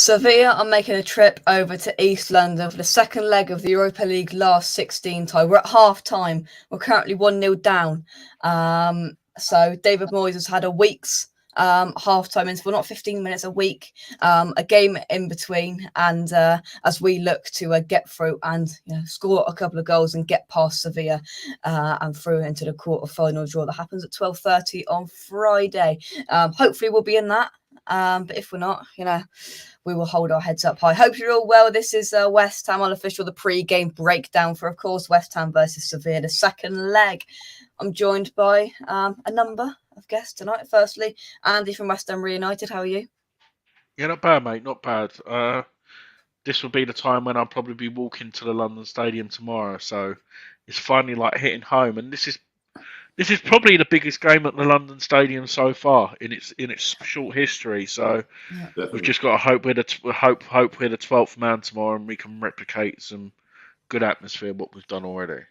Sevilla are making a trip over to East London for the second leg of the Europa League last 16 tie. We're at half time. We're currently 1-0 down. So David Moyes has had a week's half-time interval, not 15 minutes a week, a game in between, and as we look to get through and score a couple of goals and get past Sevilla and through into the quarter-final draw that happens at 12:30 on Friday. Hopefully we'll be in that, but if we're not, we will hold our heads up high. Hope you're all well. This is West Ham Unofficial, the pre-game breakdown for, of course, West Ham versus Sevilla, the second leg. I'm joined by a number of guests tonight. Firstly, Andy from West Ham Reunited. How are you? Yeah, not bad, mate. Not bad. This will be the time when I'll probably be walking to the London Stadium tomorrow. So it's finally like hitting home, and this is probably the biggest game at the London Stadium so far in its short history. So we've just got to hope we're the 12th man tomorrow, and we can replicate some good atmosphere what we've done already.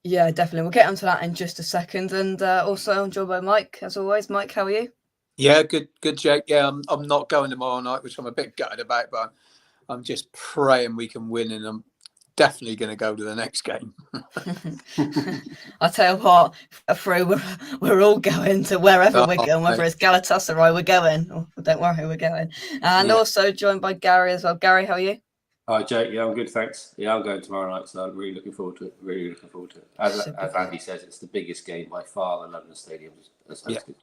Yeah, definitely. We'll get onto that in just a second. And also I'm joined by Mike, as always. Mike, how are you? Yeah, good, Jake. Yeah, I'm not going tomorrow night, which I'm a bit gutted about, but I'm just praying we can win, and I'm definitely going to go to the next game. I'll tell you what, we're all going to wherever we're going, whether it's Galatasaray, we're going. Oh, don't worry, we're going. And also joined by Gary as well. Gary, how are you? Hi, Jake. Yeah, I'm good, thanks. Yeah, I'm going tomorrow night, so I'm really looking forward to it. As Andy says, it's the biggest game by far the London Stadium has hosted.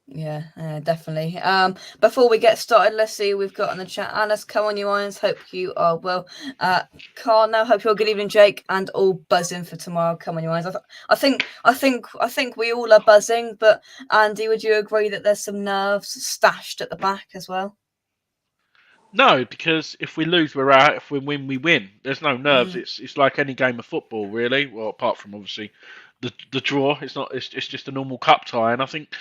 Yeah, definitely. Before we get started, let's see who we've got on the chat. Anas, come on, you irons. Hope you are well. Carl, now hope you're good evening, Jake, and all buzzing for tomorrow. Come on, you irons. I think we all are buzzing, but Andy, would you agree that there's some nerves stashed at the back as well? No, because if we lose, we're out. If we win, we win. There's no nerves. It's like any game of football, really. Well, apart from obviously the draw. It's just a normal cup tie, and I think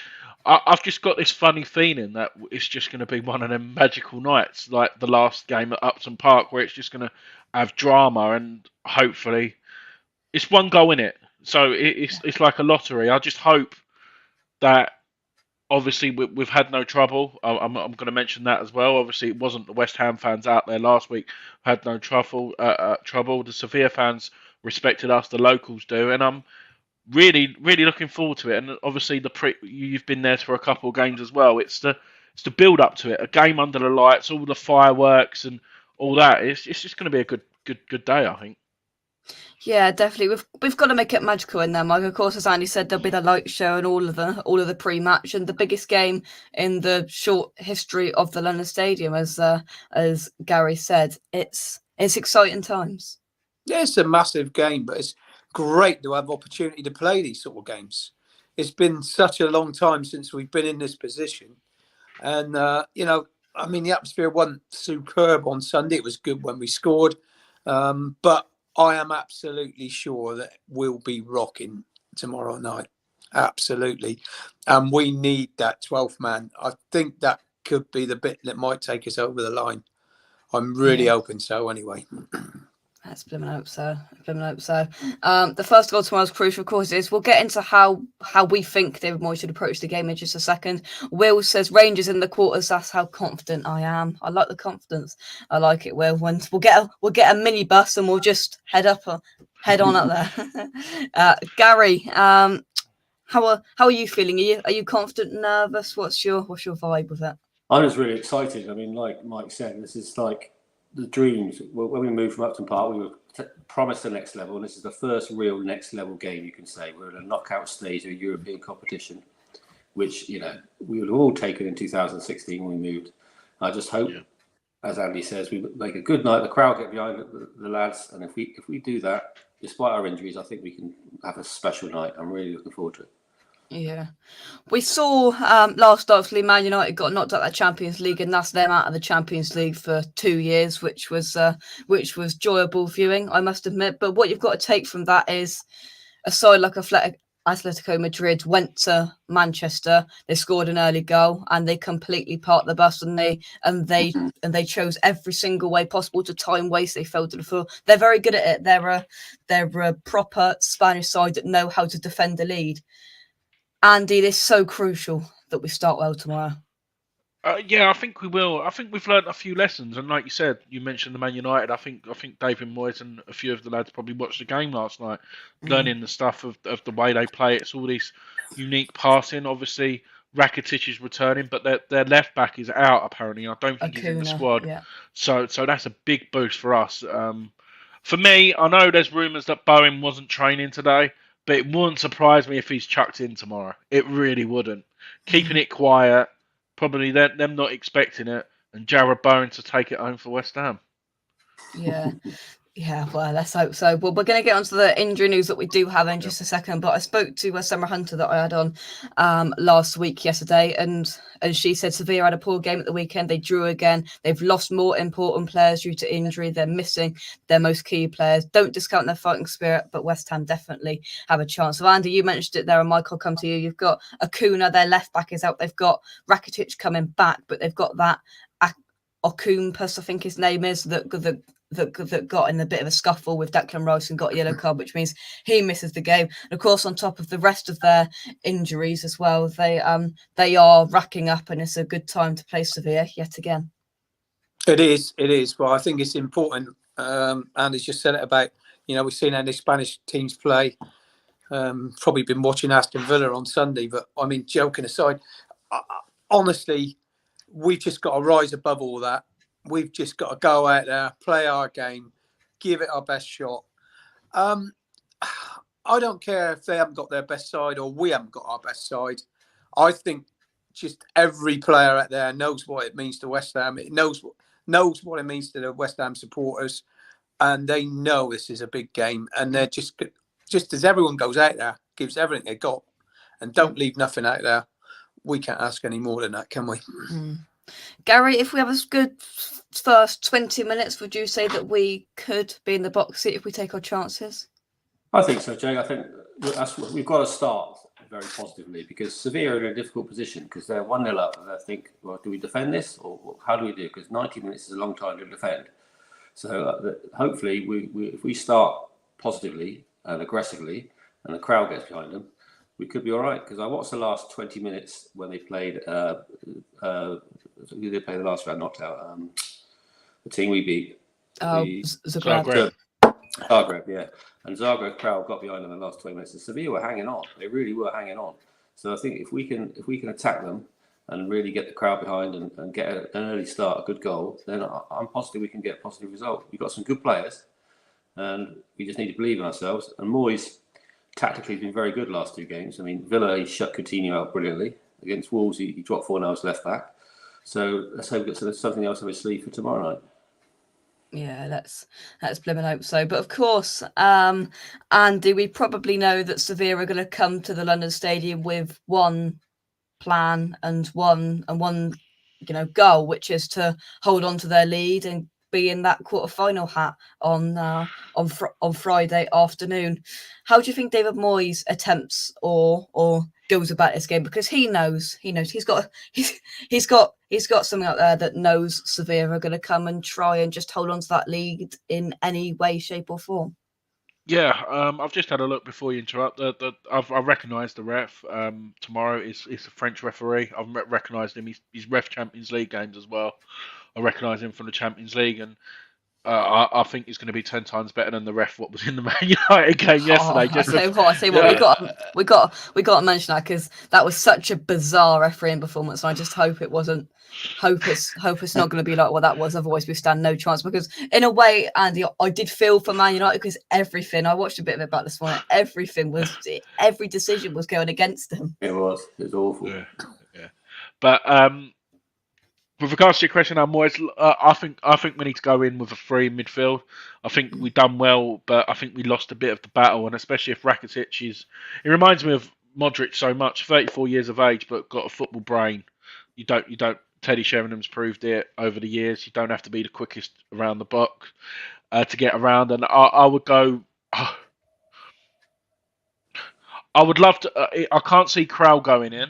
I've just got this funny feeling that it's just going to be one of them magical nights, like the last game at Upton Park, where it's just going to have drama, and hopefully it's one goal in it. So it's like a lottery. I just hope that. Obviously, we've had no trouble. I'm going to mention that as well. Obviously, it wasn't the West Ham fans out there last week who had no trouble. The Sevilla fans respected us. The locals do, and I'm really, really looking forward to it. And obviously, you've been there for a couple of games as well. It's the build up to it. A game under the lights, all the fireworks and all that. It's just going to be a good day, I think. Yeah, definitely. We've got to make it magical in there, Mike. Of course, as Andy said, there'll be the light show and all of the pre-match, and the biggest game in the short history of the London Stadium, as Gary said. It's exciting times. Yeah, it's a massive game, but it's great to have opportunity to play these sort of games. It's been such a long time since we've been in this position, and the atmosphere wasn't superb on Sunday. It was good when we scored, but I am absolutely sure that we'll be rocking tomorrow night. Absolutely. And we need that 12th man. I think that could be the bit that might take us over the line. I'm really hoping so anyway. That's blooming hope so. The first goal tomorrow is crucial, of course. We'll get into how we think David Moyes should approach the game in just a second. Will says Rangers in the quarters. That's how confident I am. I like the confidence. I like it. Will, when we'll get a minibus and we'll just head on up there. Gary, how are you feeling? Are you confident, nervous? What's your vibe with it? I'm just really excited. I mean, like Mike said, this is like the dreams. When we moved from Upton Park, we were promised the next level, and this is the first real next level game, you can say. We're in a knockout stage of a European competition, which, we would have all taken in 2016 when we moved. I just hope, as Andy says, we make a good night, the crowd get behind the lads, and if we do that, despite our injuries, I think we can have a special night. I'm really looking forward to it. Yeah, we saw last night, obviously, Man United got knocked out of the Champions League, and that's them out of the Champions League for 2 years, which was enjoyable viewing, I must admit. But what you've got to take from that is a side like Atletico Madrid went to Manchester, they scored an early goal, and they completely parked the bus, and they chose every single way possible to time waste. They fell to the floor. They're very good at it. They're a proper Spanish side that know how to defend the lead. Andy, this is so crucial that we start well tomorrow. Yeah, I think we will. I think we've learnt a few lessons, and like you said, you mentioned the Man United. I think David Moyes and a few of the lads probably watched the game last night, learning the stuff of the way they play. It's all this unique passing. Obviously, Rakitic is returning, but their left back is out apparently. I don't think he's in the Acuna, squad, yeah. so that's a big boost for us. For me, I know there's rumours that Bowen wasn't training today, but it wouldn't surprise me if he's chucked in tomorrow. It really wouldn't. Keeping it quiet. Probably them not expecting it, and Jarrod Bowen to take it home for West Ham. Yeah. Yeah, well, let's hope so. Well, we're going to get onto the injury news that we do have in just a second. But I spoke to Summer Hunter that I had on yesterday, and she said Sevilla had a poor game at the weekend. They drew again. They've lost more important players due to injury. They're missing their most key players. Don't discount their fighting spirit, but West Ham definitely have a chance. So, Andy, you mentioned it there, and Mike, I'll come to you. You've got Acuna, their left back is out. They've got Rakitic coming back, but they've got that Okumpus, I think his name is, that got in a bit of a scuffle with Declan Rice and got a yellow card, which means he misses the game. And of course, on top of the rest of their injuries as well, they are racking up, and it's a good time to play Sevilla yet again. It is. But I think it's important. Andy's just said it about, we've seen how the Spanish teams play. Probably been watching Aston Villa on Sunday, but I mean, joking aside, honestly, we've just got to rise above all that. We've just got to go out there, play our game, give it our best shot. I don't care if they haven't got their best side or we haven't got our best side. I think just every player out there knows what it means to West Ham. It knows what it means to the West Ham supporters, and they know this is a big game. And they're just as everyone goes out there, gives everything they got, and don't leave nothing out there. We can't ask any more than that, can we? Gary, if we have a good first 20 minutes, would you say that we could be in the box seat if we take our chances? I think so, Jay. I think we've got to start very positively, because Sevilla are in a difficult position because they're 1-0 up, and I think, well, do we defend this or how do we do? Because 90 minutes is a long time to defend. So hopefully, if we start positively and aggressively, and the crowd gets behind them, we could be all right. Because I watched the last 20 minutes when they played. Who did they play the last round? Knocked out the team we beat. Zagreb. Zagreb, yeah. And Zagreb crowd got behind them in the last 20 minutes. And Sevilla were hanging on. They really were hanging on. So I think if we can attack them and really get the crowd behind and get an early start, a good goal, then I'm positive we can get a positive result. We've got some good players, and we just need to believe in ourselves. And Moyes tactically has been very good last two games. I mean, Villa, he shut Coutinho out brilliantly. Against Wolves, he dropped 4-0 left back. So let's hope we've got something else on his sleeve for tomorrow night. Yeah, let's blimmin' hope so. But of course, Andy, we probably know that Sevilla are going to come to the London Stadium with one plan and one goal, which is to hold on to their lead and be in that quarter-final hat on Friday afternoon. How do you think David Moyes attempts or goes about this game? Because he knows he's got something out there that knows Sevilla are going to come and try and just hold on to that lead in any way, shape or form. Yeah, I've just had a look before you interrupt. I've recognised the ref. Tomorrow is a French referee. I've recognised him. He's ref Champions League games as well. I recognise him from the Champions League, and I think he's going to be 10 times better than the ref what was in the Man United game yesterday. I say what we got to mention that, because that was such a bizarre refereeing performance. And I just hope it wasn't. Hope it's not going to be like what that was. Otherwise, we stand no chance. Because in a way, Andy, I did feel for Man United, because everything I watched a bit of it back this morning. Every decision was going against them. It was awful. Yeah. But with regards to your question, Moyes, I think we need to go in with a free midfield. I think we've done well, but I think we lost a bit of the battle, and especially if Rakitic is. It reminds me of Modric so much. 34 years of age, but got a football brain. You don't. Teddy Sheringham's proved it over the years. You don't have to be the quickest around the box to get around, and I would go. I would love to. I can't see Krell going in.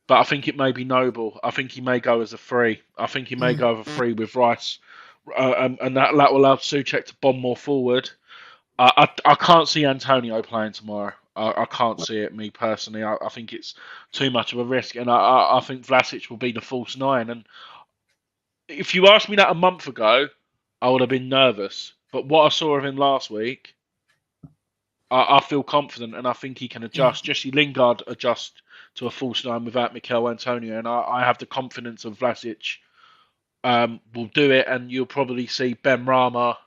But I think it may be Noble. I think he may go as a free. I think he may go as a free with Rice. And that will allow Souček to bomb more forward. I can't see Antonio playing tomorrow. I can't see it, me personally. I think it's too much of a risk, and I think Vlasic will be the false nine. And if you asked me that a month ago, I would have been nervous. But what I saw of him last week, I feel confident, and I think he can adjust. Jesse Lingard adjust to a false nine without Mikel Antonio, and I have the confidence of Vlasic will do it, and you'll probably see Ben Rama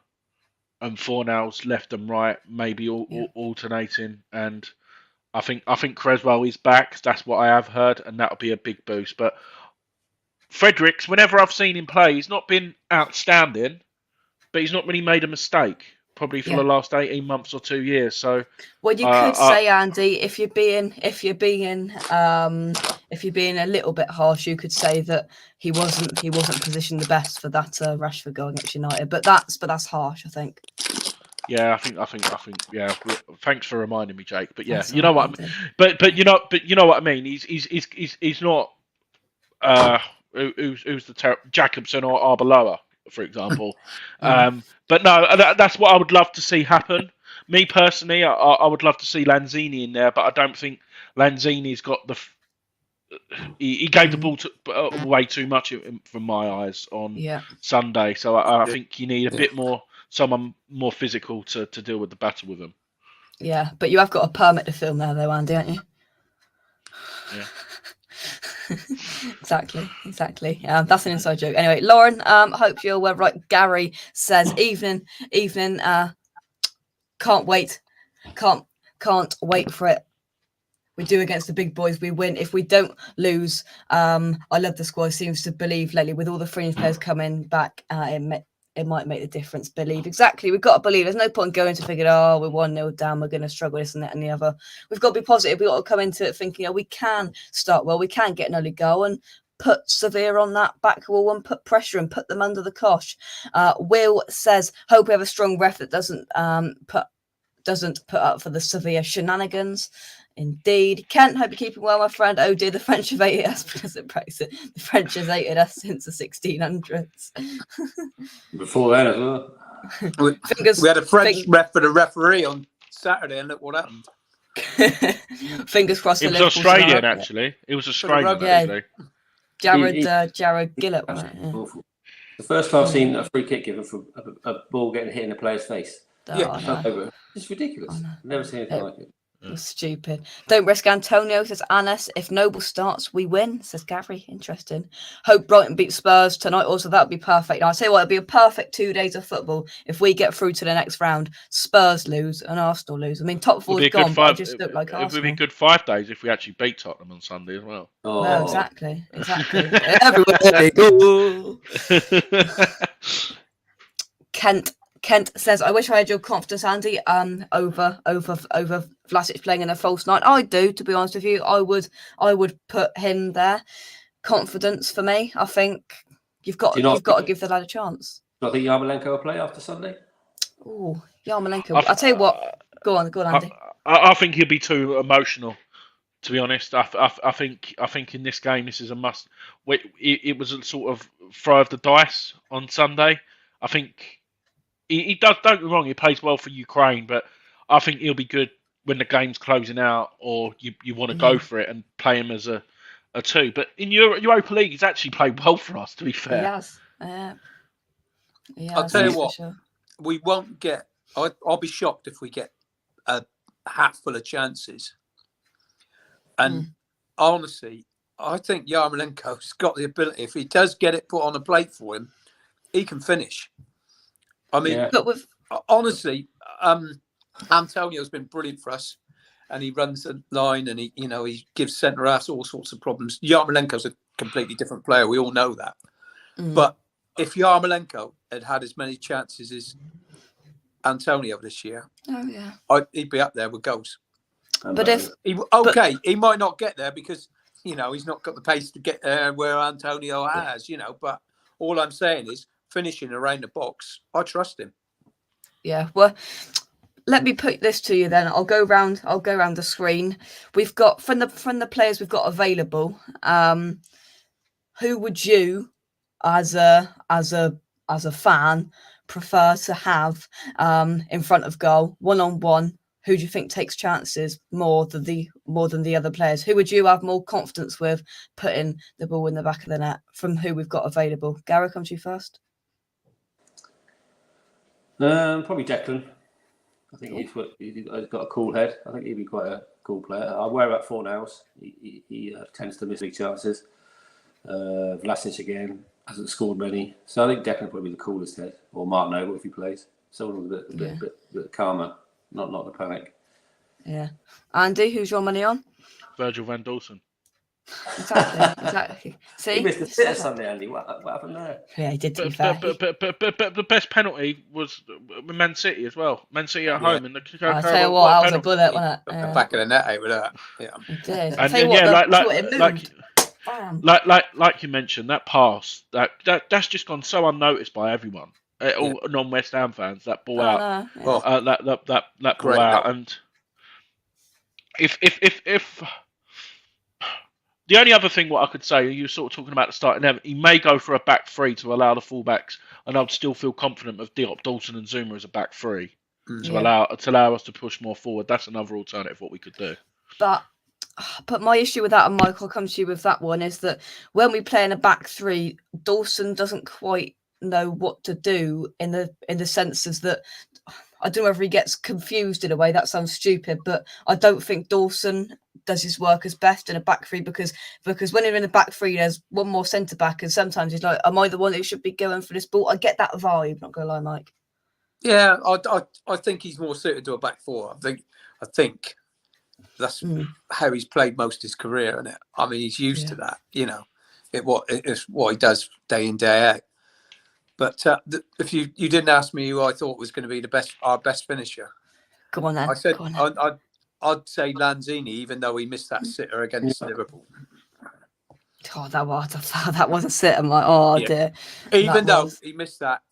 and Fornals left and right, maybe alternating. And I think Creswell is back. That's what I have heard, and that'll be a big boost. But Fredericks, whenever I've seen him play, he's not been outstanding, but he's not really made a mistake. Probably for the last 18 months or 2 years. So, well, you could say, Andy, if you're being a little bit harsh, you could say that he wasn't positioned the best for that Rashford goal against United. But that's harsh, I think. Yeah, I think. Yeah, thanks for reminding me, Jake. But yeah, That's you know what I mean. But you know what I mean. He's not. Who's the Jacobson or Arbeloa, for example. But no, that's what I would love to see happen. Me personally, I would love to see Lanzini in there, but I don't think Lanzini's got the. He gave the ball way too much from my eyes on Sunday, so I think you need a bit more, someone more physical to deal with the battle with him. Yeah, but you have got a permit to film there, though, Andy, haven't you? Yeah. Exactly. That's an inside joke. Anyway, Lauren, hope you're well. Right, Gary says evening. Can't wait for it. We do against the big boys. We win. If we don't lose, I love the squad. Seems to believe lately with all the fringe players coming back. It might make the difference. Believe. Exactly. We've got to believe. There's no point going to figure, we're 1-0 down. We're going to struggle this and that and the other. We've got to be positive. We've got to come into it thinking, we can start well. We can get an early goal and put Sevilla on that back wall and put pressure and put them under the cosh. Will says, hope we have a strong ref that doesn't put up for the Sevilla shenanigans. Indeed. Kent, hope you're keeping well, my friend. Oh dear, the French have hated us because of Brexit. The French have hated us since the 1600s. Before that as well. We had a French ref for the referee on Saturday, and look what happened. Fingers crossed. It was Australian, actually. It was Australian, actually. Jared Gillett. Awful. The first time I've seen a free kick given for a ball getting hit in a player's face. It's ridiculous. Never seen anything like it. It's stupid. Don't risk Antonio, says Anas. If Noble starts, we win, says Gary. Interesting. Hope Brighton beat Spurs tonight. Also, that would be perfect. Now, I'll tell you what, it'd be a perfect 2 days of football if we get through to the next round. Spurs lose and Arsenal lose. I mean, top four's gone, but I just look like Arsenal. It would be a good 5 days if we actually beat Tottenham on Sunday as well. Oh. Well, exactly. Everywhere go. Kent says, I wish I had your confidence, Andy, over Vlasic playing in a false nine. I do, to be honest with you. I would put him there. Confidence for me. I think you've got to give the lad a chance. Do you think Yarmolenko will play after Sunday? Oh, Yarmolenko. I'll tell you what. Go on, Andy. I think he'll be too emotional, to be honest. I think in this game, this is a must. It was a sort of throw of the dice on Sunday. I think he does. Don't get me wrong, he plays well for Ukraine, but I think he'll be good when the game's closing out, or you want to go for it and play him as a 2. But in Europa League, he's actually played well for us, to be fair. I'll tell you what, sure. We won't get. I'll be shocked if we get a hat full of chances. And honestly, I think Yarmolenko's got the ability. If he does get it put on a plate for him, he can finish. I mean, honestly, Antonio's been brilliant for us, and he runs the line, and he gives centre halves all sorts of problems. Yarmolenko's a completely different player. We all know that. But if Yarmolenko had as many chances as Antonio this year, he'd be up there with goals. But he might not get there because he's not got the pace to get there where Antonio has. But all I'm saying is, finishing around the box, I trust him. Yeah, well, let me put this to you then. I'll go round the screen. We've got from the players we've got available. Who would you, as a fan, prefer to have in front of goal, 1-on-1? who do you think takes chances more than the other players? Who would you have more confidence with putting the ball in the back of the net from who we've got available? Gary, come to you first. Probably Declan. I think he's got a cool head. I think he'd be quite a cool player. I wear about 4 nows. He tends to miss big chances. Vlasic again hasn't scored many, so I think Declan probably the coolest head, or Martin Noble if he plays. Someone with a bit calmer, not the panic. Yeah, Andy, who's your money on? Virgil van Dawson. Exactly. See, he missed the sitter Sunday, Andy. What happened there? Yeah, he did. To be fair, But the best penalty was Man City as well. Man City at home, and I tell you what, that was a bullet, wasn't it? The back of the net with that. Yeah, he did. And like you mentioned, that pass that's just gone so unnoticed by everyone, all non-West Ham fans. That ball out, that ball out, and if the only other thing what I could say, you were sort of talking about the starting 11, he may go for a back three to allow the fullbacks, and I'd still feel confident with Diop, Dawson, and Zuma as a back three to allow us to push more forward. That's another alternative what we could do. But my issue with that, and Michael, I'll come to you with that one, is that when we play in a back three, Dawson doesn't quite know what to do in the senses that I don't know whether he gets confused in a way. That sounds stupid, but I don't think Dawson does his work as best in a back three because when you're in a back three, there's one more centre back, and sometimes he's like, "Am I the one who should be going for this ball?" I get that vibe. Not gonna lie, Mike. Yeah, I think he's more suited to a back four. I think that's how he's played most of his career, isn't it? I mean, he's used to that. You know, it's what he does day in day out. But if you didn't ask me who I thought was going to be our best finisher, come on then. I said I'd say Lanzini, even though he missed that sitter against Liverpool. Oh, that was a sitter. I'm like, oh dear. Even though he missed that,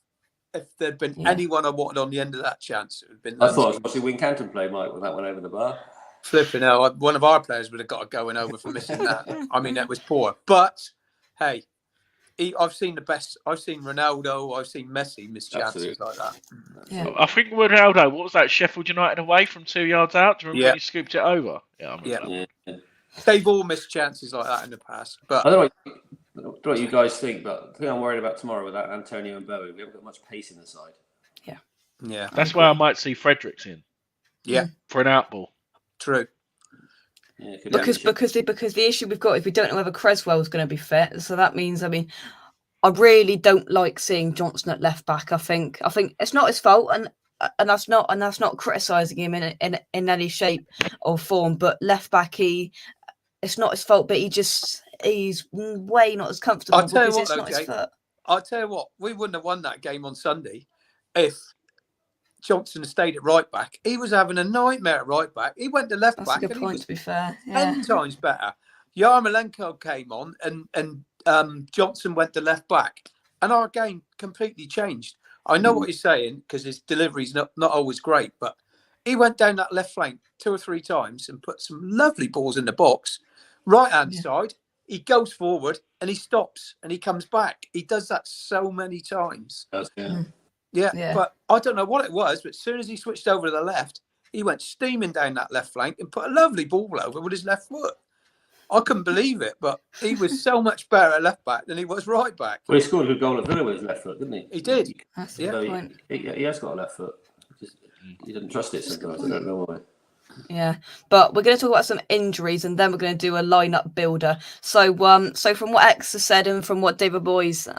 if there'd been anyone I wanted on the end of that chance, it would have been Lanzini. I thought I was watching Wincanton play, Mike, with that one over the bar. Flipping out. One of our players would have got a going over for missing that. I mean, that was poor. But hey. I've seen the best. I've seen Ronaldo. I've seen Messi miss chances like that. Yeah. I think Ronaldo. What was that? Sheffield United away from 2 yards out. Do you remember when he scooped it over? Yeah. They've all missed chances like that in the past. But I don't know what you guys think, but the thing I'm worried about tomorrow with that Antonio and Bowie, we haven't got much pace in the side. Yeah. That's why I might see Fredericks in. Yeah. For an outball. True. Yeah, because the issue we've got is we don't know whether Creswell's going to be fit, so that means I really don't like seeing Johnson at left back. I think it's not his fault, and that's not criticising him in any shape or form. But left back, it's not his fault, but he's way not as comfortable because it's not his foot. I'll tell you what, we wouldn't have won that game on Sunday if Johnson stayed at right back. He was having a nightmare at right back. He went to left back. That's a good point, to be fair. 10 times better. Yarmolenko came on and Johnson went to left back. And our game completely changed. I know what he's saying because his delivery's not always great, but he went down that left flank 2 or 3 times and put some lovely balls in the box. Right-hand side, he goes forward and he stops and he comes back. He does that so many times. Yeah, but I don't know what it was, but as soon as he switched over to the left, he went steaming down that left flank and put a lovely ball over with his left foot. I couldn't believe it, but he was so much better at left back than he was right back. Well, he scored a good goal at Villa with his left foot, didn't he? He did. That's a good point. He has got a left foot. He doesn't trust it sometimes. I don't know why. Yeah, but we're going to talk about some injuries and then we're going to do a lineup builder. So from what X has said and from what David Moyes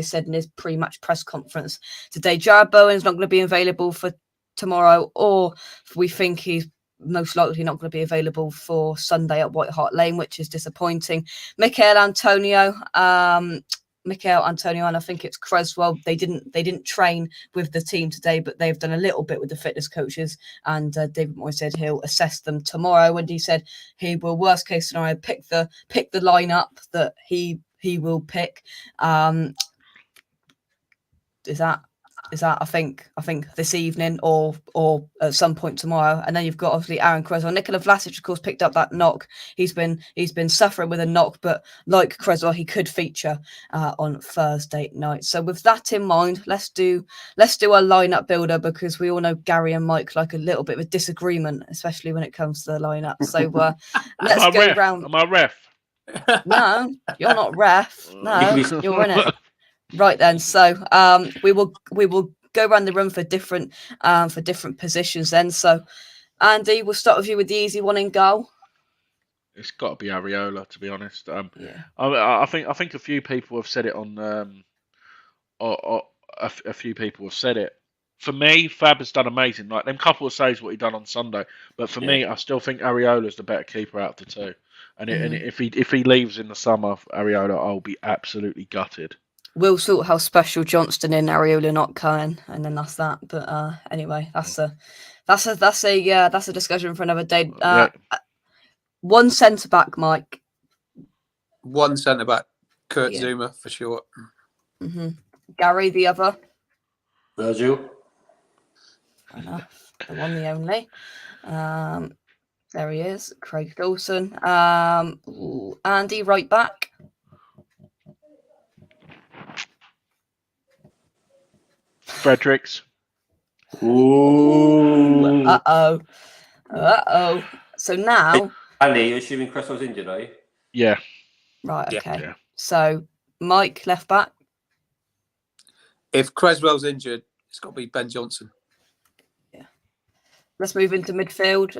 said in his pre-match press conference today, Jared Bowen's not going to be available for tomorrow, or we think he's most likely not going to be available for Sunday at White Hart Lane, which is disappointing. Mikel Antonio, and I think it's Creswell. They didn't train with the team today, but they've done a little bit with the fitness coaches. And David Moyes said he'll assess them tomorrow. And he said he will, worst case scenario, pick the lineup that he will pick. Is that I think this evening or at some point tomorrow. And then you've got obviously Aaron Creswell. Nikola Vlasic, of course, picked up that knock. He's been suffering with a knock, but like Creswell, he could feature on Thursday night. So with that in mind, let's do a lineup builder, because we all know Gary and Mike like a little bit of a disagreement, especially when it comes to the lineup. So let's go round. Am I ref? No, you're not ref. No, you're in it. Right then, so we will go around the room for different positions then. So Andy, we'll start with you with the easy one in goal. It's got to be Areola, to be honest. Yeah. I think a few people have said it on, a few people have said it. For me, Fab has done amazing. Like them couple of saves what he done on Sunday, but for me, I still think Areola's the better keeper out of the two. And if he leaves in the summer, Areola, I'll be absolutely gutted. We'll sort how special Johnston in Areola not coming, and then that's that. But anyway, that's a discussion for another day. One centre back, Mike. One centre back, Kurt Zuma for sure. Mm-hmm. Gary, the other. Virgil. Fair enough. The one, the only. There he is, Craig Dawson. Andy, right back. Fredericks. Ooh. Uh-oh. So now... Andy, you're assuming Cresswell's injured, are you? Yeah. Right, okay. Yeah. So, Mike, left back. If Creswell's injured, it's got to be Ben Johnson. Yeah. Let's move into midfield.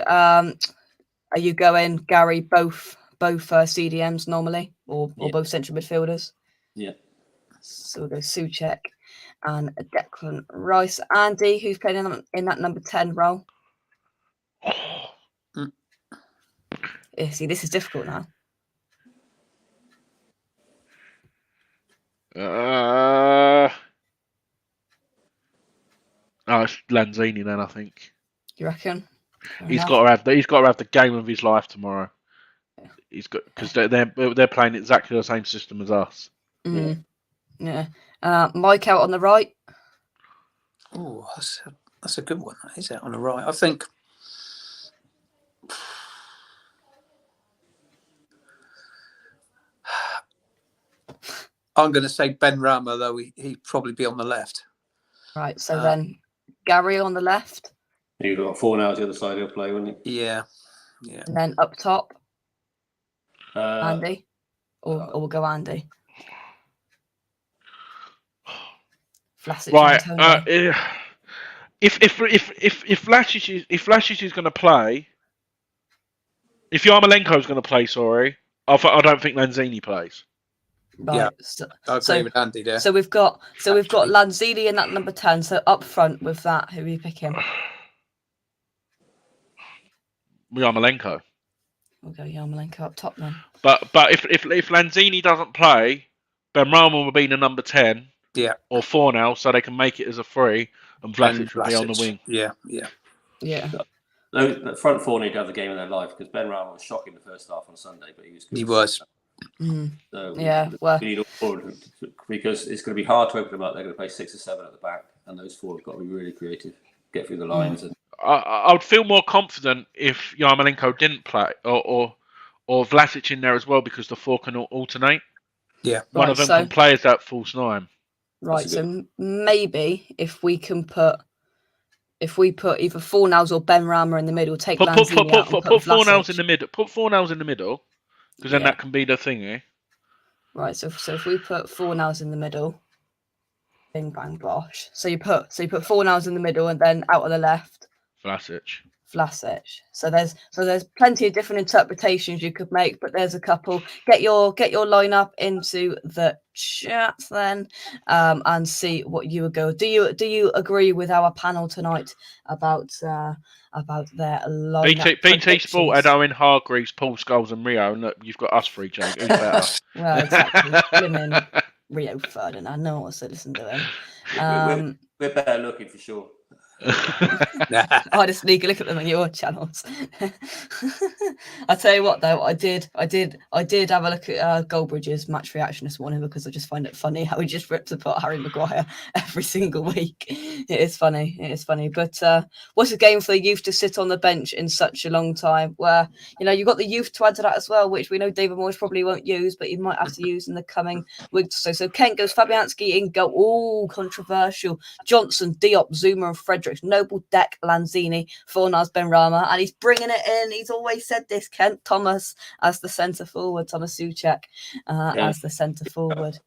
Are you going, Gary, both CDMs normally, or both central midfielders? Yeah. So we'll go Souček and Declan Rice. Andy, who's playing in that number 10 role? Yeah, see, this is difficult now. It's Lanzini then, I think. You reckon? He's got to have the game of his life tomorrow. Yeah. He's got, because they're playing exactly the same system as us. Mm. Yeah. Mike out on the right. Oh, that's a good one. He's out on the right. I think. I'm going to say Ben Rama, though he'd probably be on the left. Right. So then, Gary on the left. You've got 4 now the other side he'll play, wouldn't he? Yeah. And then up top, Andy, or we'll go Andy. Vlasic, right. If Vlasic is going to play, if Yarmolenko is going to play, I don't think Lanzini plays. Right. Yeah, I agree with Andy there. So we've got Lanzini in that number 10. So up front with that, who are you picking? Yarmolenko. We'll go Yarmolenko up top then. But if Lanzini doesn't play, Ben Rama will be the number 10. Yeah. Or 4 now, so they can make it as a 3, and Vlasic will be on the wing. Yeah. The front 4 need to have the game of their life, because Ben Rama was shocking the first half on Sunday, but he was good. He was. So well, we need all 4, because it's going to be hard to open them up. They're going to play 6 or 7 at the back, and those 4 have got to be really creative, get through the lines. And I would feel more confident if Yarmolenko didn't play, or Vlasic in there as well, because the 4 can alternate. Yeah, one of them can play as that false 9. Right, so maybe if we put either Fornals or Ben Rama in the middle, take Lanzini out and put Fornals in the middle. Put Fornals in the middle, because then that can be the thingy. Right, so if we put Fornals in the middle, bing bang bosh. So you put Fornals in the middle, and then out on the left, Vlasic. So there's plenty of different interpretations you could make, but there's a couple. Get your lineup into the chat then, and see what you would go. Do you agree with our panel tonight about their lineup? BT Sport had Owen Hargreaves, Paul Scholes, and Rio, and look, you've got us 3, Jake. Who's better? Well, exactly. Blimmin' Rio Ferdinand. No one wants to listen to him. We're better looking for sure. Nah. I had a sneaky look at them on your channels. I tell you what, though, I did have a look at Goldbridge's match reaction this morning because I just find it funny how he just rips apart Harry Maguire every single week. It is funny. But what's a game for the youth to sit on the bench in such a long time? Where you've got the youth to add to that as well, which we know David Moyes probably won't use, but he might have to use in the coming weeks or so. So Kent goes Fabianski in goal. Oh, controversial. Johnson, Diop, Zuma, and Fredericks. Noble, Deck, Lanzini, Fornals, Benrahma, and he's bringing it in. He's always said this. Kent Thomas as the centre forward. Thomas Souček as the centre forward.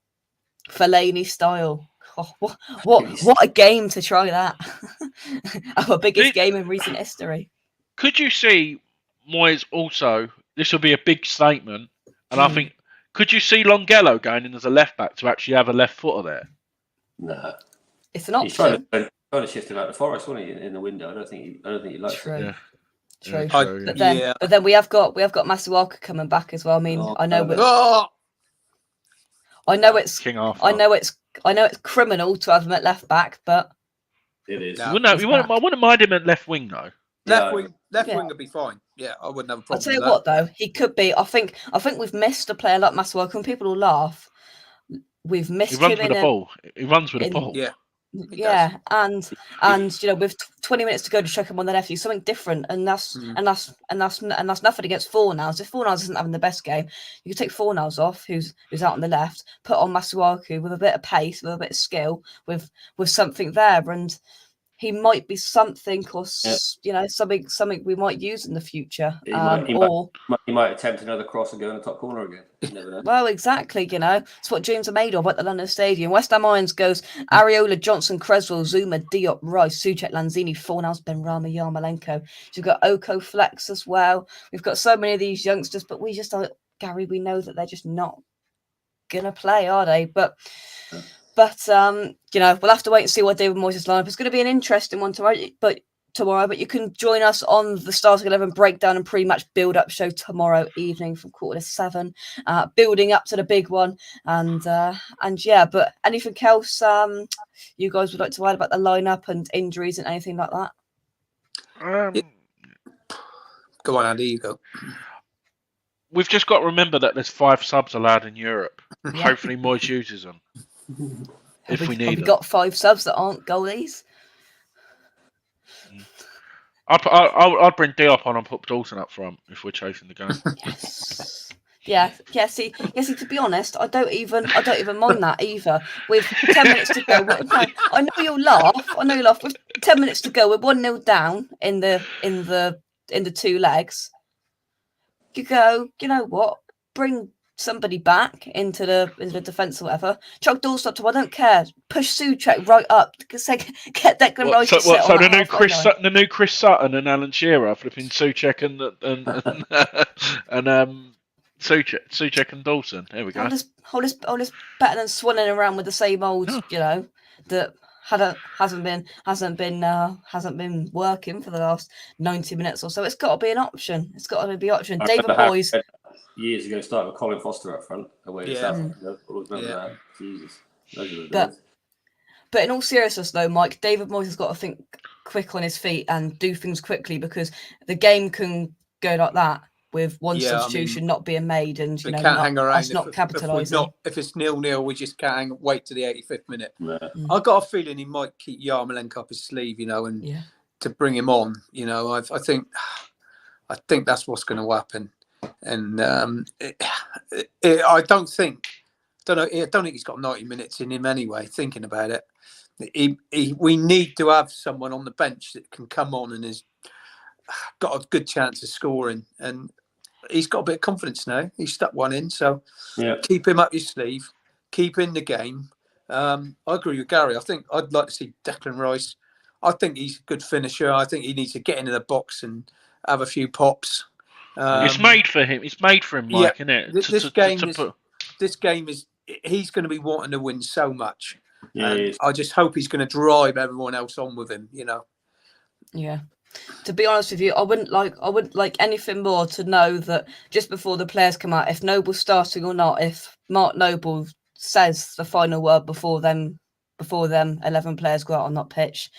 Fellaini style. Oh, what a game to try that. Our biggest game in recent history. Could you see Moyes also? This will be a big statement, and I think. Could you see Longello going in as a left back to actually have a left footer there? No, it's an option. He's trying to shift him out the Forest, wasn't he, in the window? I don't think he likes True. it. Yeah. True. Yeah, true. But then we have got Masuaku coming back as well. I mean, I know it's King Arthur. I know it's criminal to have him at left back, but it is. No. I wouldn't mind him at left wing though. Left wing would be fine. Yeah, I wouldn't have a problem. I'll tell you with what though, he could be. I think we've missed a player like Masuaku, and people will laugh. We've missed him with the ball. He runs with the ball. Yeah. Yeah, and with 20 minutes to go to check him on the left, he's something different, and that's nothing against Fornals. If Fornals isn't having the best game, you can take Fornals off, who's out on the left, put on Masuaku with a bit of pace, with a bit of skill, with something there, and he might be something, or something we might use in the future. He might attempt another cross and go in the top corner again. You never know. Well, exactly. It's what dreams are made of at the London Stadium. West Ham Irons goes Areola, Johnson, Creswell, Zuma, Diop, Rice, Souček, Lanzini, Fornals, Benrahma, Yarmolenko. So we've got Oko Flex as well. We've got so many of these youngsters, but we just don't, Gary. We know that they're just not gonna play, are they? But we'll have to wait and see what David Moyes' lineup is going to be. An interesting one tomorrow, but you can join us on the Starting 11 breakdown and pre-match build-up show tomorrow evening from 6:45, building up to the big one. But anything else you guys would like to add about the lineup and injuries and anything like that? Go on, Andy. You go. We've just got to remember that there's 5 subs allowed in Europe. Hopefully, Moyes uses them. If we need them. We've got 5 subs that aren't goalies. I'd bring Diop on and put Dawson up front if we're chasing the game. Yes. See, to be honest, I don't even mind that either. With 10 minutes to go, I know you'll laugh. With 10 minutes to go, we're 1-0 down in the 2 legs. You go, you know what? Bring somebody back into the defence or whatever. Chuck Dawson up to, I don't care. Push Souček right up. Get Declan Rice. So the new Chris Sutton and Alan Shearer flipping Souček and Souček and Dawson. There we go. Hold us better than swanning around with the same old, that hasn't been working for the last 90 minutes or so. It's got to be an option. David Moyes. Years ago, started with Colin Foster up front, away to South. Remember that? Jesus. But in all seriousness, though, Mike, David Moyes has got to think quick on his feet and do things quickly, because the game can go like that with one substitution not being made, and we can't hang around. Not capitalising. If it's 0-0, we just can't wait to the 85th minute. Yeah. I've got a feeling he might keep Yarmolenko up his sleeve, and to bring him on. I think that's what's going to happen. And I don't think he's got 90 minutes in him anyway. Thinking about it, we need to have someone on the bench that can come on and has got a good chance of scoring. And he's got a bit of confidence now. He's stuck one in, so keep him up your sleeve, keep in the game. I agree with Gary. I think I'd like to see Declan Rice. I think he's a good finisher. I think he needs to get into the box and have a few pops. It's made for him. It's made for him, Mike, isn't it? This game is. He's going to be wanting to win so much. Yeah, I just hope he's going to drive everyone else on with him. Yeah. To be honest with you, I wouldn't like anything more to know that just before the players come out, if Noble's starting or not, if Mark Noble says the final word before them 11 players go out on that pitch,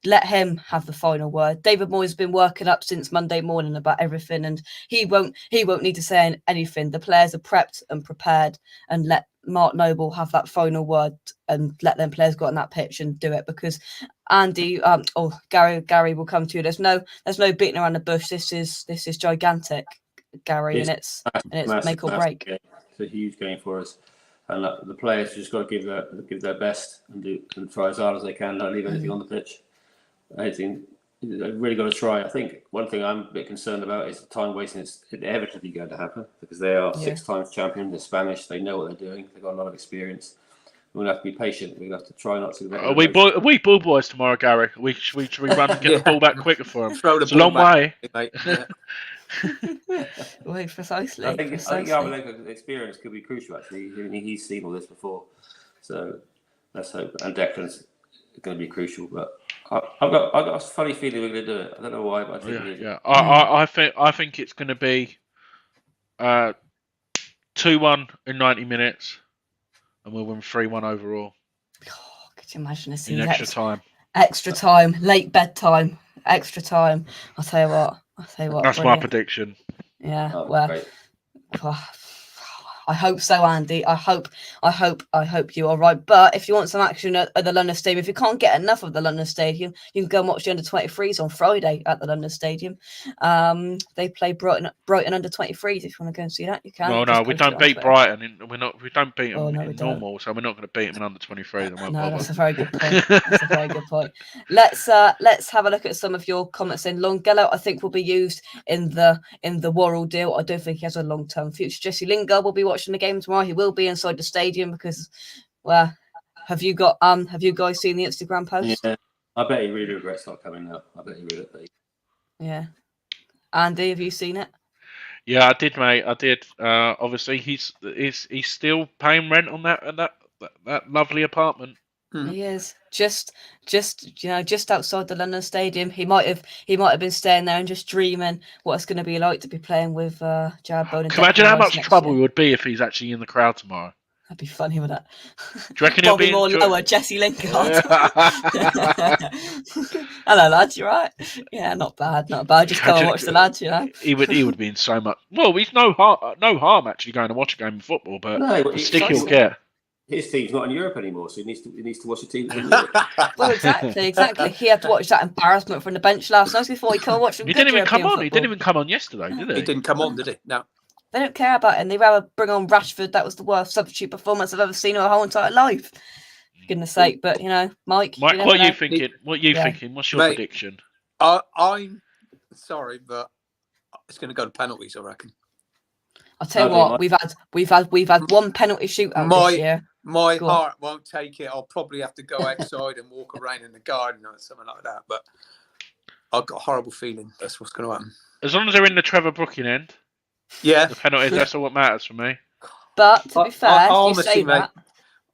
let him have the final word. David Moyes has been working up since Monday morning about everything, and he won't need to say anything. The players are prepped and prepared, and let Mark Noble have that final word and let them players go on that pitch and do it, because Andy Gary will come to you. There's no beating around the bush. This is gigantic, Gary, and it's massive, make or break. Game. It's a huge game for us, and the players just got to give their best and try as hard as they can. Don't leave anything on the pitch. I think they've really got to try. I think one thing I'm a bit concerned about is the time wasting. It's inevitably going to happen because they are 6 times champion. They're Spanish. They know what they're doing. They've got a lot of experience. We're going to have to be patient. We're going to have to try not to. Are we ball boys tomorrow, Gary? Should we run and get the ball back quicker for them? It's a long way. Well, precisely. I think Yarmolenko's experience could be crucial. Actually, he's seen all this before, so let's hope. And Declan's going to be crucial, but I've got a funny feeling we're going to do it. I don't know why, but I think I think it's going to be 2-1 in 90 minutes, and we'll win 3-1 overall. Oh, could you imagine in extra time? Extra time, late bedtime, extra time. I'll tell you what. That's my prediction. Yeah. Great. I hope so, Andy. I hope you are right. But if you want some action at the London Stadium, if you can't get enough of the London Stadium, you can go and watch the under-23s on Friday at the London Stadium. They play Brighton under 23s. If you want to go and see that, you can. Well, no, we don't beat Brighton. We don't beat them in normal, so we're not going to beat them in under 23. No, that's a very good point. That's a very good point. Let's have a look at some of your comments. In Longelo, I think will be used in the Worrell deal. I don't think he has a long-term future. Jesse Lingard will be watching the game tomorrow. He will be inside the stadium because, well, have you guys seen the Instagram post? Yeah, I bet he really regrets not coming now. I bet he really. Yeah, Andy, have you seen it? Yeah, I did, mate. I did. Obviously, he's still paying rent on that lovely apartment. He is just outside the London Stadium. He might have been staying there and just dreaming what it's going to be like to be playing with Jared Bowen. Can you imagine how much trouble he would be if he's actually in the crowd tomorrow? That'd be funny, wouldn't it? Do you reckon he'll be more lower, Jesse Lingard? Hello, lads. You right? Yeah, not bad. Just go and watch the lads. You know, he would be in so much. Well, he's no harm actually going to watch a game of football, but the stick he'll get. His team's not in Europe anymore, so he needs to watch a team in Europe. Well, exactly. He had to watch that embarrassment from the bench last night before he can watch. He didn't even come on. He didn't even come on yesterday, did he? He didn't come on, did he? No. They don't care about him. They rather bring on Rashford. That was the worst substitute performance I've ever seen in my whole entire life. For goodness sake. But, Mike, what are you thinking? Thinking? What's your prediction? I'm sorry, but it's going to go to penalties, I reckon. I'll tell you what, we've had one penalty shootout this year. My heart won't take it. I'll probably have to go outside and walk around in the garden or something like that. But I've got a horrible feeling that's what's going to happen. As long as they're in the Trevor Brooking end, yeah, the penalties, that's all what matters for me. But to be fair, honestly, mate,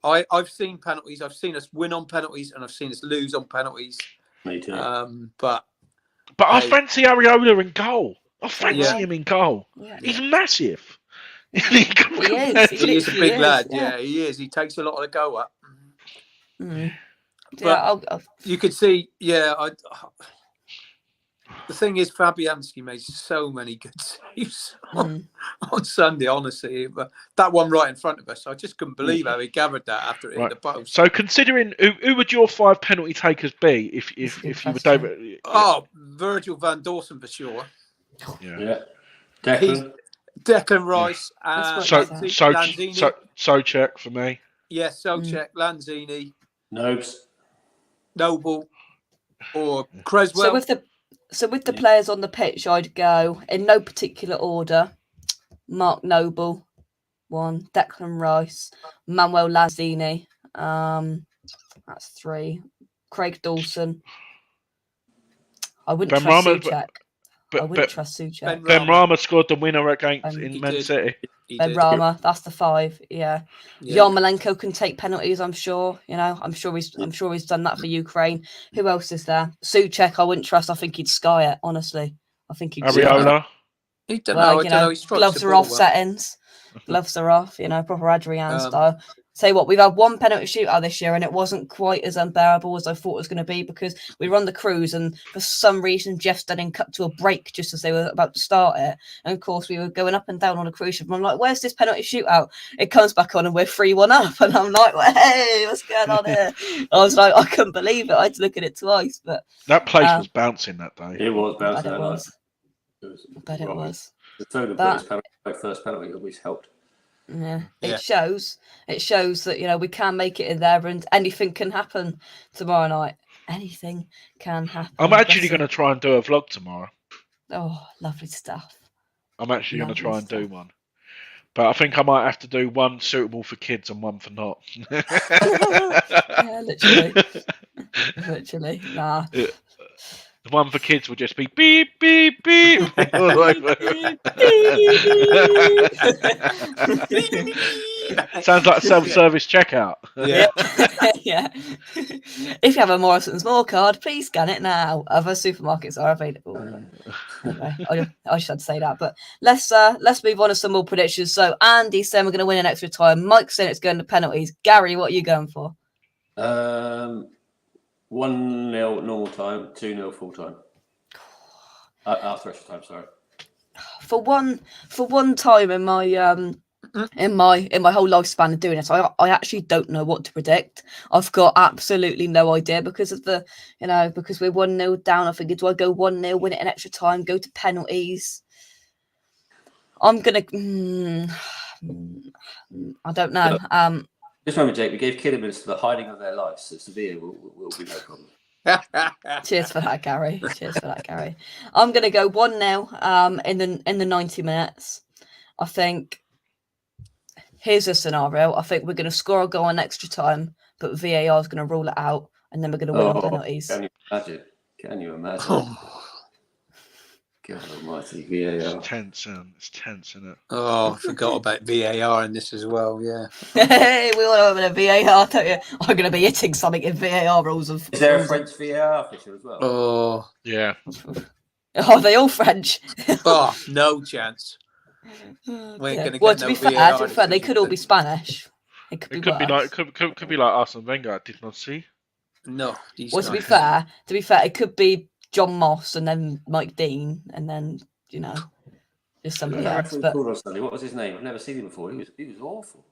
I've seen penalties. I've seen us win on penalties, and I've seen us lose on penalties. Me too. But I fancy Areola in goal. I fancy him in goal. Yeah. He's massive. He is. He is a big lad. Yeah, he is. He takes a lot of the go up. Mm. But you could see. Yeah, the thing is, Fabianski made so many good saves on Sunday. Honestly, but that one right in front of us, I just couldn't believe how he gathered that after it hit the post. So, considering who would your 5 penalty takers be if you were David? Yeah. Oh, Virgil van Dawson for sure. Yeah. Declan Rice and Lanzini. Souček for me. Yeah, Souček, Lanzini, Noble, or Creswell. So with the players on the pitch, I'd go in no particular order: Mark Noble, 1; Declan Rice, Manuel Lanzini. That's 3. Craig Dawson. I wouldn't trust Souček. I wouldn't trust Souček. Benrahma scored the winner against Man City. Benrahma, that's the 5. Yeah. Yarmolenko can take penalties. I'm sure. I'm sure he's done that for Ukraine. Who else is there? Souček, I wouldn't trust. I think he'd sky it. Honestly, I think he'd. Areola. I don't know. Gloves are off. Settings. Gloves are off. Proper Adrian style. say what, we've had one penalty shootout this year and it wasn't quite as unbearable as I thought it was going to be, because we were on the cruise and for some reason Jeff Stenning cut to a break just as they were about to start it, and of course we were going up and down on a cruise ship and I'm like, where's this penalty shootout? It comes back on and we're 3-1 up and I'm like, well, hey, what's going on here? I was like, I couldn't believe it. I had to look at it twice. But that place was bouncing that day. It was I bet bouncing it that was. night. I bet it was. The tone of But- British penalty, first penalty always helped. Yeah, Yeah. it shows that, you know, we can make it in there and anything can happen tomorrow night. Anything can happen. I'm actually Bless going to try and do a vlog tomorrow. them. Oh, lovely stuff. I'm actually going to try Lovely and do stuff. one. But I think I might have to do one suitable for kids and one for not. Yeah, literally. Literally. Nah. The one for kids will just be beep, beep, beep. all over. Sounds like a self-service checkout. Yeah. Yeah. If you have a Morrison's More card, please scan it now. Other supermarkets are available. Anyway, I just had to say that. But let's move on to some more predictions. So Andy's saying we're going to win in extra time. Mike's saying it's going to penalties. Gary, what are you going for? 1-0 normal time, 2-0 full time. After extra time, sorry. For one time in my whole lifespan of doing this, I actually don't know what to predict. I've got absolutely no idea because of because we're 1-0 down. I think, do I go 1-0, win it in extra time, go to penalties? I'm gonna. I don't know. Just remember, Jake, we gave Kidderminster the hiding of their lives, so Sevilla will be no problem. Cheers for that, Gary. Cheers for that, Gary. I'm gonna go 1-0 in the 90 minutes. I think. Here's a scenario. I think we're going to score a goal in extra time, but VAR is going to rule it out, and then we're going to win on penalties. Can you imagine? Can you imagine? God almighty, VAR. It's tense, isn't it? Oh, I forgot about VAR in this as well. Yeah. Hey, we all have a VAR, don't you? I'm going to be hitting something in VAR rules. Is there a French VAR official as well? Oh. Yeah. Are they all French? Oh, no chance. Well, Gonna get to no be fair, VAR they could all be Spanish. It could be worse. Could be like Arsene Wenger. I did not see. No. He's Well, to not. be fair, it could be John Moss and then Mike Dean and then just somebody else. But What was his name? I've never seen him before. He was awful.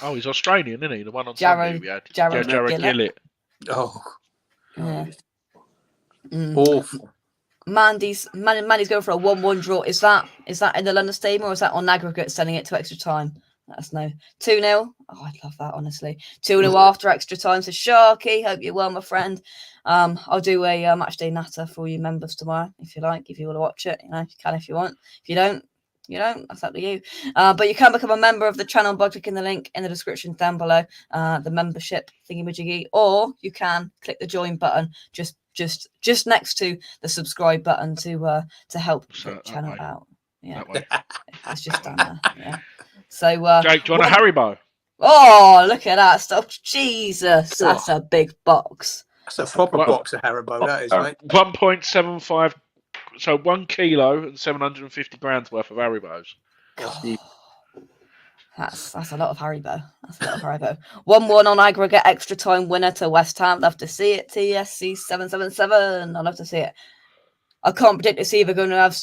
Oh, he's Australian, isn't he? The one on Jared- Sunday we had. Jared Jared Gillett. Oh, yeah. awful. Mandy's going for a 1-1 draw. Is that in the London Stadium or is that on aggregate, sending it to extra time? Let us know. 2-0. Oh, I'd love that, honestly. 2-0 after extra time. So Sharky, hope you're well, my friend. I'll do a match day natter for you members tomorrow, if you like. If you want to watch it, you can if you want. If you don't, that's up to you. But you can become a member of the channel by clicking the link in the description down below, the membership thingy-majiggy, or you can click the join button just next to the subscribe button to help the channel out. Yeah, it's just down there. Yeah. So, Jake, do you want a Haribo? Oh, look at that stuff! Jesus, that's a big box. That's a proper box of Haribo, that is, mate. 1.75, so 1 kilo and 750 grams worth of Haribos. That's a lot of Haribo. 1-1 on aggregate, extra time winner to West Ham. Love to see it. TSC 777. I love to see it. I can't predict it's either going to have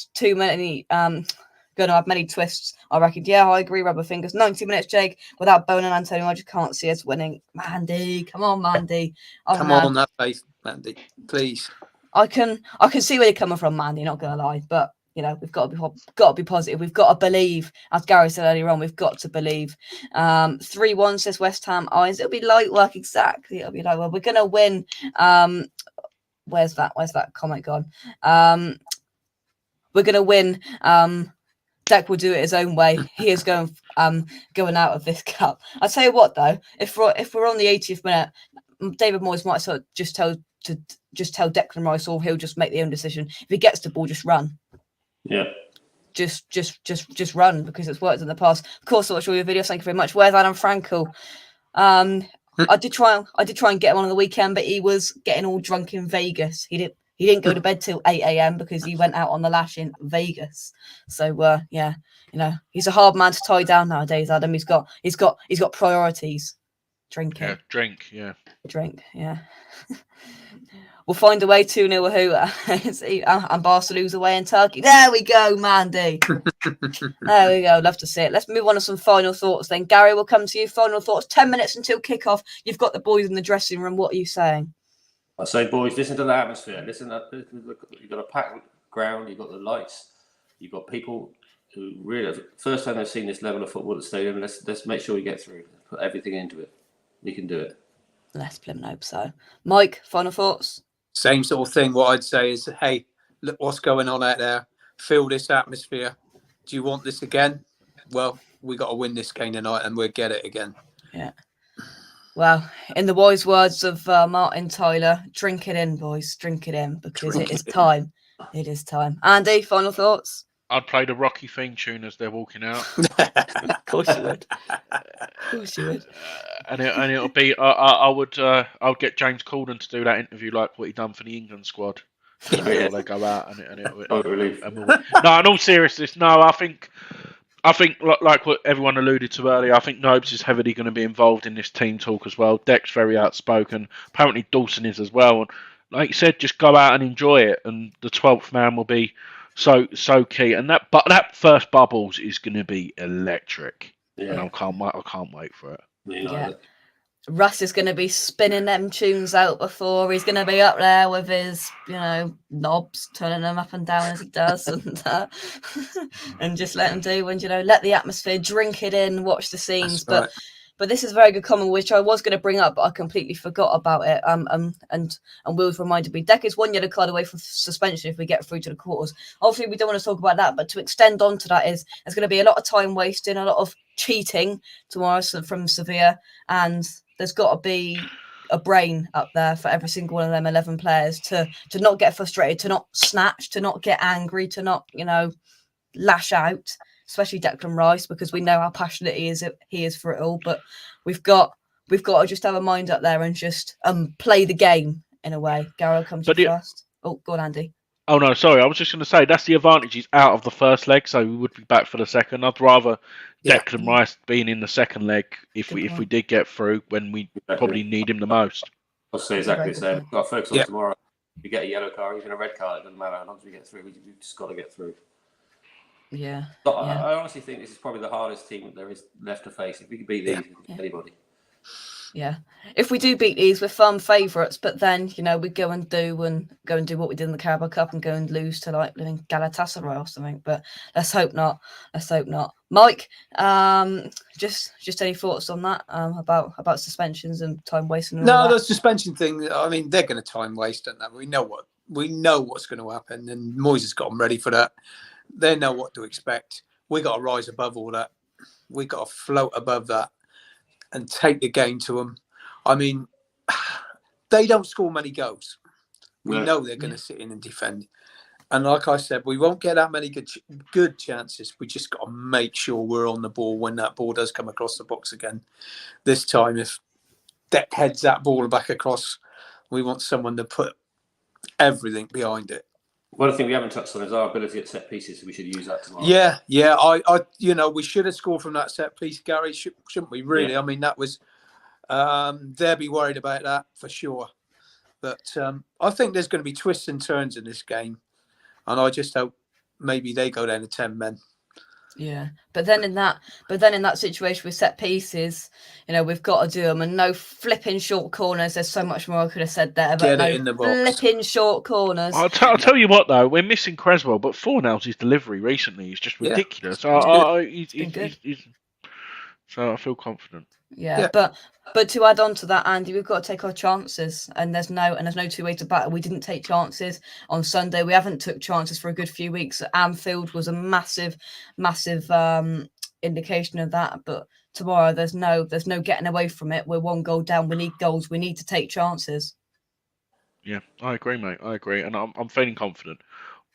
many twists. I reckon. Yeah, I agree. Rubber fingers. 90 minutes, Jake. Without Bone and Antonio, I just can't see us winning. Mandy, come on, Mandy. Come on, that face, Mandy, please. I can see where you're coming from, Mandy. Not gonna lie, but we've got to be positive. We've got to believe, as Gary said earlier on. We've got to believe. 3-1 says West Ham Irons. It'll be light work, exactly. It'll be light work. We're gonna win. Where's that comment gone? We're gonna win. Deck will do it his own way. He is going out of this cup. I'll tell you what, though, if we're on the 80th minute, David Moyes might sort of just tell Declan Rice, or he'll just make the own decision. If he gets the ball, just run. Yeah. Just run, because it's worked in the past. Of course, I watched all your videos. Thank you very much. Where's Adam Frankel? I did try and get him on the weekend, but he was getting all drunk in Vegas. He He didn't go to bed till 8 a.m. because he went out on the lash in Vegas. So yeah, he's a hard man to tie down nowadays, Adam. He's got priorities. Drinking. Yeah, drink. Yeah. Drink. Yeah. We'll find a way 2-0 and Barcelona's away in Turkey. There we go, Mandy. There we go. Love to see it. Let's move on to some final thoughts then. Gary, we'll come to you. Final thoughts. 10 minutes until kickoff. You've got the boys in the dressing room. What are you saying? I say, boys, listen to the atmosphere. Listen, you've got a packed ground. You've got the lights. You've got people who really, first time they've seen this level of football at the stadium. Let's make sure we get through. Put everything into it. We can do it. Let's blimmin' hope so. Mike, final thoughts? Same sort of thing. What I'd say is, hey, look what's going on out there. Feel this atmosphere. Do you want this again? Well, we got to win this game tonight and we'll get it again. Yeah. Well, in the wise words of Martin Tyler, drink it in, boys. Drink it in because it is time. It is time. Andy, final thoughts? I'd play the Rocky theme tune as they're walking out. Of course you would. Of course you would. And it'll be I would get James Corden to do that interview like what he done for the England squad. Before they go out no, in all seriousness, no. I think like what everyone alluded to earlier. I think Nobes is heavily going to be involved in this team talk as well. Deck's very outspoken. Apparently Dawson is as well. And like you said, just go out and enjoy it. And the 12th man will be so key. And that first bubbles is going to be electric. Yeah. And I can't wait for it. Yeah. Russ is going to be spinning them tunes out before. He's going to be up there with his, knobs, turning them up and down as he does, and just let him do. And let the atmosphere, drink it in, watch the scenes. But this is a very good comment, which I was going to bring up, but I completely forgot about it. And Will's reminded me. Deck is 1 yellow card away from suspension if we get through to the quarters. Obviously, we don't want to talk about that, but to extend on to that is there's going to be a lot of time wasting, a lot of cheating tomorrow from Sevilla, and there's got to be a brain up there for every single one of them 11 players to not get frustrated, to not snatch, to not get angry, to not lash out, especially Declan Rice, because we know how passionate he is for it all. But we've got to just have a mind up there and just play the game in a way. Gary, I'll come to you first. Oh, go on, Andy. Oh no, sorry. I was just going to say that's the advantage. He's out of the first leg, so we would be back for the second. I'd rather Declan Rice being in the second leg if we did get through when we probably need him the most. I'll say exactly the same. We've got to focus on tomorrow. If we get a yellow card, even a red card, it doesn't matter. As long as we get through, we've just got to get through. Yeah. But I honestly think this is probably the hardest team there is left to face. If we can beat these, we can beat anybody. Yeah, if we do beat these, we're firm favourites. But then we go and do what we did in the Carabao Cup and go and lose to like living Galatasaray or something. But let's hope not. Let's hope not. Mike, just any thoughts on that about suspensions and time wasting? No, the suspension thing. I mean, they're going to time waste, don't they? We know what's going to happen, and Moyes has got them ready for that. They know what to expect. We got to rise above all that. We got to float above that and take the game to them. I mean, they don't score many goals. We know they're going to sit in and defend. And like I said, we won't get that many good chances. We just got to make sure we're on the ball when that ball does come across the box again. This time, if Deck heads that ball back across, we want someone to put everything behind it. One thing we haven't touched on is our ability at set pieces, so we should use that tomorrow. Yeah. I we should have scored from that set piece, Gary, shouldn't we? Really? Yeah. I mean, that was they'll be worried about that for sure. But I think there's going to be twists and turns in this game, and I just hope maybe they go down to 10 men. Yeah, but then in that situation with set pieces, we've got to do them, and no flipping short corners. There's so much more I could have said there, but no in the box. Flipping short corners. I'll tell you what though, we're missing Creswell, but Fornell's delivery recently is just ridiculous. So I feel confident. Yeah. But to add on to that, Andy, we've got to take our chances, and there's no two ways about it. We didn't take chances on Sunday. We haven't took chances for a good few weeks. Anfield was a massive indication of that. But tomorrow, there's no getting away from it. We're one goal down. We need goals. We need to take chances. Yeah, I agree, mate. I agree, and I'm feeling confident.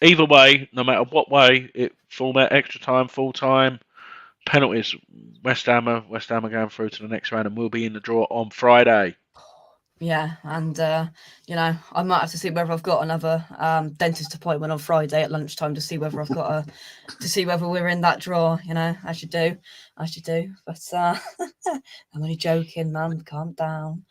Either way, no matter what way, format, extra time, full time. Penalties. West Ham are going through to the next round, and we'll be in the draw on Friday. Yeah, and you know, I might have to see whether I've got another dentist appointment on Friday at lunchtime to see whether I've got to see whether we're in that draw. You know, I should do. But I'm only joking, man. Calm down.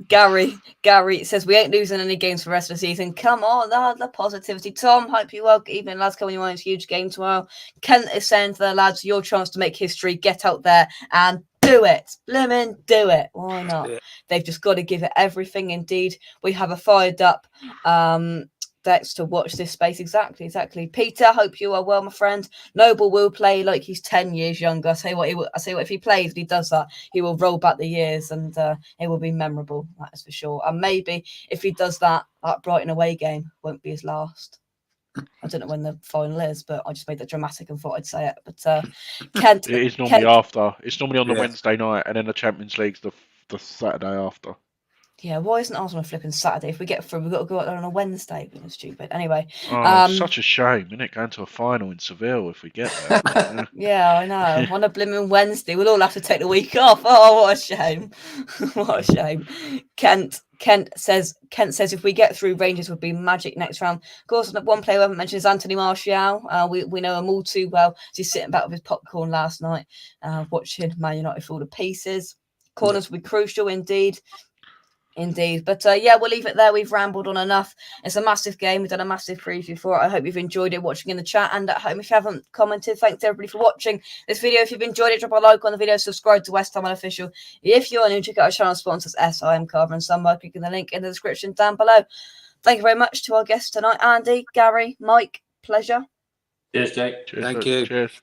Gary says we ain't losing any games for the rest of the season. Come on, the positivity. Tom, hope you well. Evening, lads. Coming on, it's a huge game tomorrow. Kent is saying to the lads, your chance to make history. Get out there and do it. Blimmin' do it. Why not? Yeah. They've just got to give it everything. Indeed, we have a fired up Dex to watch this space. Exactly. Peter, hope you are well, my friend. Noble will play like he's 10 years younger. I say what, if he plays and he does that, he will roll back the years and it will be memorable. That is for sure. And maybe if he does that Brighton away game won't be his last. I don't know when the final is, but I just made that dramatic and thought I'd say it. But Kent, it is normally after. It's normally on the Yeah. Wednesday night, and then the Champions League's the Saturday after. yeah, why isn't ours on a flipping Saturday? If we get through, we've got to go out there on a Wednesday. Being stupid. Anyway, Such a shame, isn't it? Going to a final in Seville if we get there. yeah, I know. On a blimmin' Wednesday, we'll all have to take the week off. Oh, what a shame! What a shame. Kent says if we get through, Rangers would be magic next round. Of course, one player we haven't mentioned is Anthony Martial. We know him all too well. He's sitting back with his popcorn last night, watching Man United fall to pieces. Corners will be crucial indeed. But yeah, we'll leave it there. We've rambled on enough. It's a massive game. We've done a massive preview for it. I hope you've enjoyed it watching in the chat and at home. If you haven't commented, thanks everybody for watching this video. If you've enjoyed it, drop a like on the video, subscribe to West Ham Unofficial. If you're new, check out our channel sponsors SIM Carver and Sun by clicking the link in the description down below. Thank you very much to our guests tonight, Andy, Gary, Mike. Pleasure. Cheers, Jake. Thank you. Cheers.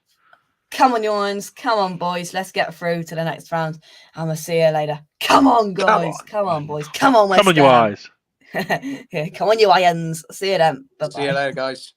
Come on, Yawns. Come on, boys. Let's get through to the next round. And we'll see you later. Come on, guys. Come on, boys. Come on, West Come on, you Ham. eyes. Yeah, come on, you irons. See you then. Bye-bye. See you later, guys.